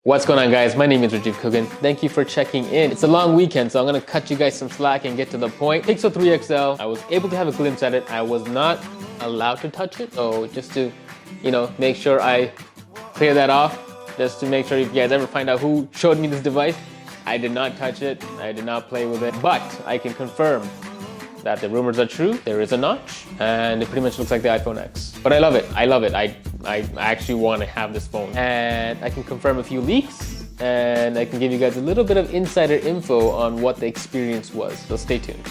What's going on, guys? My name is Rajeev Kugan. Thank you for checking in. It's a long weekend, so I'm going to cut you guys some slack and get to the point. Pixel 3 XL, I was able to have a glimpse at it. I was not allowed to touch it, so just to, make sure I clear that off, just to make sure if you guys ever find out who showed me this device, I did not touch it. I did not play with it, but I can confirm that the rumors are true. There is a notch, and it pretty much looks like the iPhone X. But I love it. I love it. I actually want to have this phone. And I can confirm a few leaks, and I can give you guys a little bit of insider info on what the experience was. So stay tuned.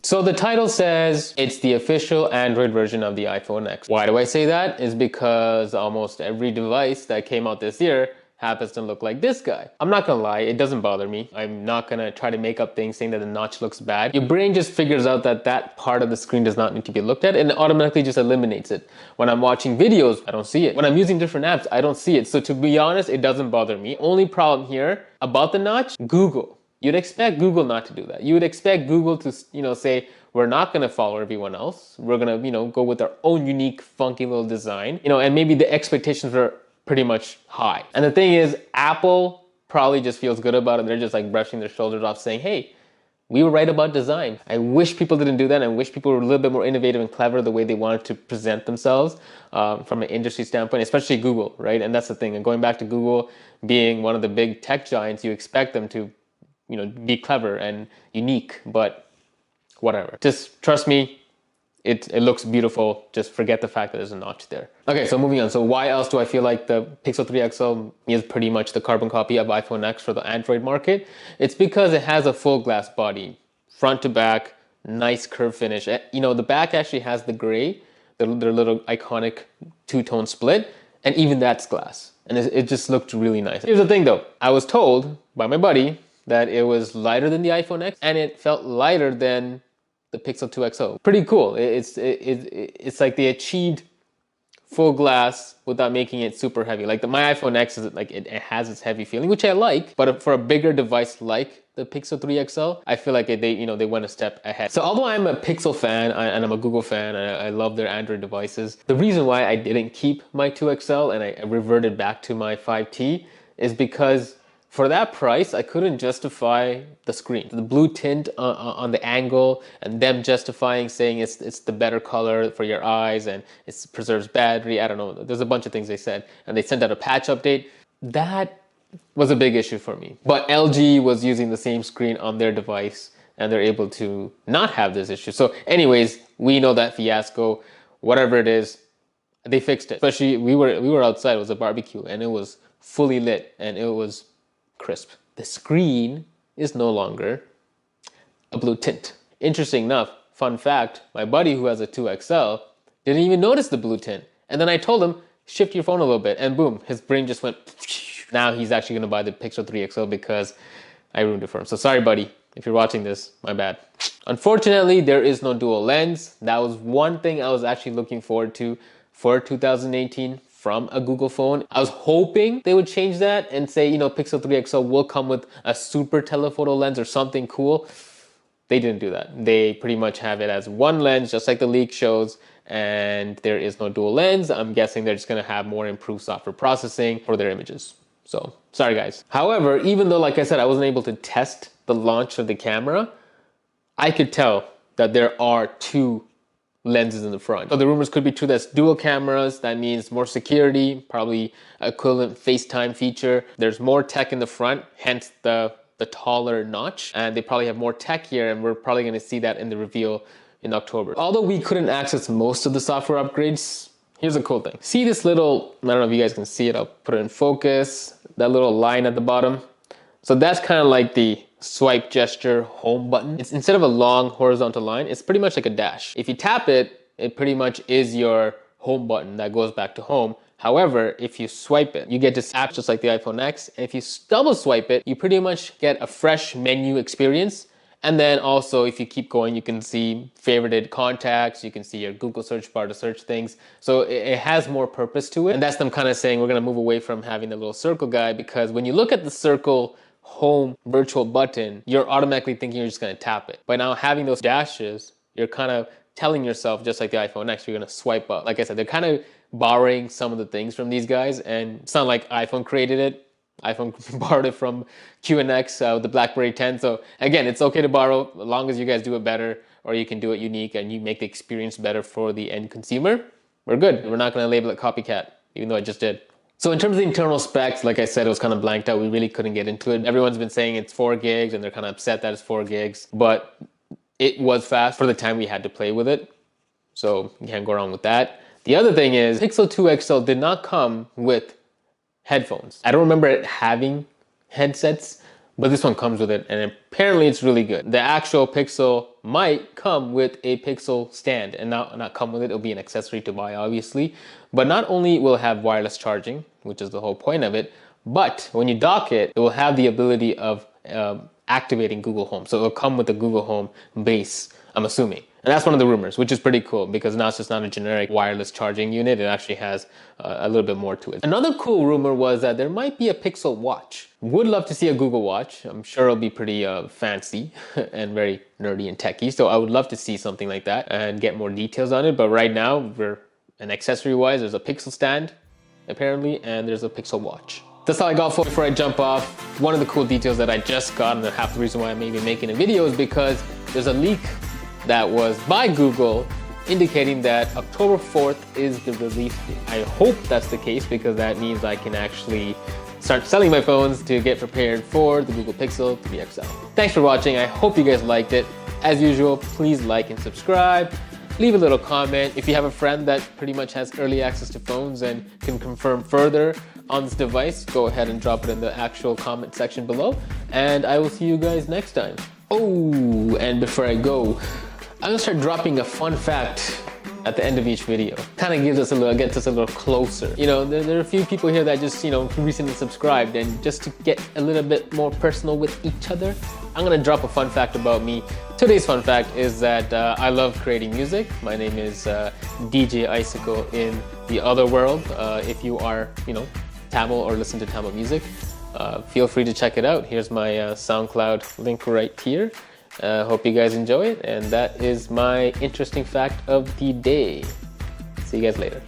So the title says it's the official Android version of the iPhone X. Why do I say that? Is because almost every device that came out this year happens to look like this guy. I'm not gonna lie, it doesn't bother me. I'm not gonna try to make up things saying that the notch looks bad. Your brain just figures out that that part of the screen does not need to be looked at, and it automatically just eliminates it. When I'm watching videos, I don't see it. When I'm using different apps, I don't see it. So to be honest, it doesn't bother me. Only problem here about the notch, Google. You'd expect Google not to do that. You would expect Google to, say, we're not gonna follow everyone else. We're gonna, go with our own unique, funky little design. And maybe the expectations were pretty much high. And the thing is, Apple probably just feels good about it. They're just like brushing their shoulders off saying, hey, we were right about design. I wish people didn't do that. I wish people were a little bit more innovative and clever the way they wanted to present themselves from an industry standpoint, especially Google, right? And that's the thing. And going back to Google being one of the big tech giants, you expect them to, be clever and unique, but whatever. Just trust me, it looks beautiful. Just forget the fact that there's a notch there. Okay, so moving on. So why else do I feel like the Pixel 3 XL is pretty much the carbon copy of iPhone X for the Android market? It's because it has a full glass body, front to back, nice curve finish. The back actually has the gray, their little iconic two-tone split, and even that's glass. And it just looked really nice. Here's the thing though. I was told by my buddy that it was lighter than the iPhone X, and it felt lighter than the Pixel 2 XL. Pretty cool. It's like they achieved full glass without making it super heavy. Like my iPhone X is like it has its heavy feeling, which I like, but for a bigger device like the Pixel 3 XL, I feel like they went a step ahead. So although I'm a Pixel fan and I'm a Google fan and I love their Android devices, the reason why I didn't keep my 2 XL and I reverted back to my 5T is because for that price, I couldn't justify the screen. The blue tint on the angle and them justifying saying it's the better color for your eyes and it preserves battery. I don't know. There's a bunch of things they said. And they sent out a patch update. That was a big issue for me. But LG was using the same screen on their device and they're able to not have this issue. So anyways, we know that fiasco. Whatever it is, they fixed it. Especially we were outside. It was a barbecue and it was fully lit and it was crisp. The screen is no longer a blue tint. Interesting enough, fun fact, my buddy who has a 2XL didn't even notice the blue tint. And then I told him, shift your phone a little bit, and boom, his brain just went. Now he's actually gonna buy the Pixel 3 XL because I ruined it for him. So sorry, buddy, if you're watching this, my bad. Unfortunately, there is no dual lens. That was one thing I was actually looking forward to for 2018. From a Google phone. I was hoping they would change that and say, Pixel 3 XL will come with a super telephoto lens or something cool. They didn't do that. They pretty much have it as one lens, just like the leak shows, and there is no dual lens. I'm guessing they're just gonna have more improved software processing for their images. So, sorry guys. However, even though, like I said, I wasn't able to test the launch of the camera, I could tell that there are two lenses in the front. So the rumors could be true. That's dual cameras. That means more security, probably equivalent FaceTime feature. There's more tech in the front, hence the taller notch. And they probably have more tech here, and we're probably gonna see that in the reveal in October. Although we couldn't access most of the software upgrades, here's a cool thing. See this little, I don't know if you guys can see it, I'll put it in focus, that little line at the bottom. So that's kind of like the swipe gesture home button. It's instead of a long horizontal line, it's pretty much like a dash. If you tap it, it pretty much is your home button that goes back to home. However, if you swipe it, you get this app just like the iPhone X. And if you double swipe it, you pretty much get a fresh menu experience. And then also, if you keep going, you can see favorited contacts, you can see your Google search bar to search things. So it has more purpose to it. And that's them kind of saying we're gonna move away from having the little circle guy, because when you look at the circle home virtual button, you're automatically thinking you're just gonna tap it. By now having those dashes, you're kind of telling yourself, just like the iPhone X, you're gonna swipe up. Like I said, they're kind of borrowing some of the things from these guys, and it's not like iPhone created it. iPhone borrowed it from QNX, the BlackBerry 10. So again, it's okay to borrow as long as you guys do it better, or you can do it unique and you make the experience better for the end consumer. We're good. We're not gonna label it copycat, even though I just did. So in terms of the internal specs, like I said, it was kind of blanked out. We really couldn't get into it. Everyone's been saying it's 4 gigs and they're kind of upset that it's 4 gigs, but it was fast for the time we had to play with it. So you can't go wrong with that. The other thing is Pixel 2 XL did not come with headphones. I don't remember it having headsets, but this one comes with it, and apparently it's really good. The actual Pixel might come with a Pixel stand, and not come with it. It'll be an accessory to buy, obviously. But not only will it have wireless charging, which is the whole point of it, but when you dock it, it will have the ability of activating Google Home. So it'll come with a Google Home base, I'm assuming. And that's one of the rumors, which is pretty cool because now it's just not a generic wireless charging unit. It actually has a little bit more to it. Another cool rumor was that there might be a Pixel Watch. Would love to see a Google Watch. I'm sure it'll be pretty fancy and very nerdy and techy. So I would love to see something like that and get more details on it. But right now, an accessory-wise, there's a Pixel stand, apparently, and there's a Pixel Watch. That's all I got for before I jump off. One of the cool details that I just got, and half the reason why I may be making a video, is because there's a leak that was by Google indicating that October 4th is the release date. I hope that's the case because that means I can actually start selling my phones to get prepared for the Google Pixel 3 XL. Thanks for watching. I hope you guys liked it. As usual, please like and subscribe. Leave a little comment. If you have a friend that pretty much has early access to phones and can confirm further on this device, go ahead and drop it in the actual comment section below. And I will see you guys next time. Oh, and before I go, I'm gonna start dropping a fun fact at the end of each video. Kind of gets us a little closer. You know, there are a few people here that just, recently subscribed, and just to get a little bit more personal with each other, I'm gonna drop a fun fact about me. Today's fun fact is that I love creating music. My name is DJ Icicle in the other world. If you are, Tamil or listen to Tamil music, feel free to check it out. Here's my SoundCloud link right here. Hope you guys enjoy it, and that is my interesting fact of the day. See you guys later.